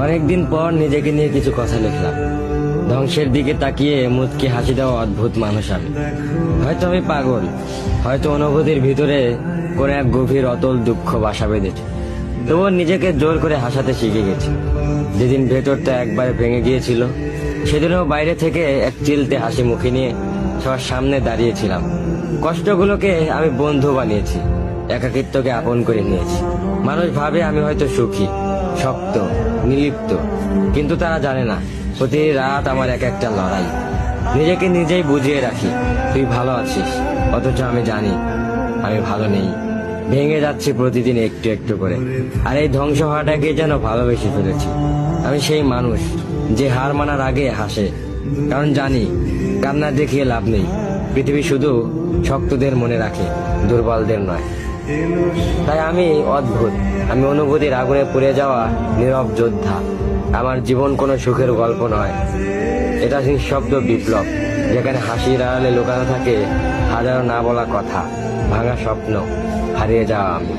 অনেকদিন পর নিজেকে নিয়ে কিছু কথা লিখলাম। ধ্বংসের দিকে তাকিয়ে মুচকি হাসি দেওয়া অদ্ভুত মানুষ আমি। হয়তো আমি পাগল, হয়তো অনুভূতির ভিতরে কোনো এক গভীর অতল দুঃখ বাসা বেঁধেছে। তবুও নিজেকে জোর করে হাসাতে শিখে গেছি। যেদিন ভেতরটা একবারে ভেঙে গিয়েছিল, সেদিনও বাইরে থেকে এক চিলতে হাসি মুখে নিয়ে সবার সামনে দাঁড়িয়েছিলাম। কষ্টগুলোকে আমি বন্ধু বানিয়েছি, একাকিত্বকে আপন করে নিয়েছি। মানুষ ভাবে আমি হয়তো সুখী, শক্ত, নির্লিপ্ত, কিন্তু তারা জানে না প্রতি রাত আমার এক একটা লড়াই। নিজেকে নিজেই বুঝিয়ে রাখি তুই ভালো আছিস, অথচ আমি জানি আমি ভালো নেই। ভেঙে যাচ্ছি প্রতিদিন একটু একটু করে, আর এই ধ্বংস হওয়াটাকে যেন ভালোবেসে ফেলেছি। আমি সেই মানুষ যে হার মানার আগে হাসে, কারণ জানি কান্না দেখিয়ে লাভ নেই। পৃথিবী শুধু শক্তদের মনে রাখে, দুর্বলদের নয়। তাই আমি অদ্ভুত, আমি অনুভূতির আগুনে পুড়ে যাওয়া নীরব যোদ্ধা। আমার জীবন কোনো সুখের গল্প নয়, এটা নিঃশব্দ বিপ্লব, যেখানে হাসির আড়ালে লুকানো থাকে হাজারো না বলা কথা, ভাঙা স্বপ্ন, হারিয়ে যাওয়া আমি।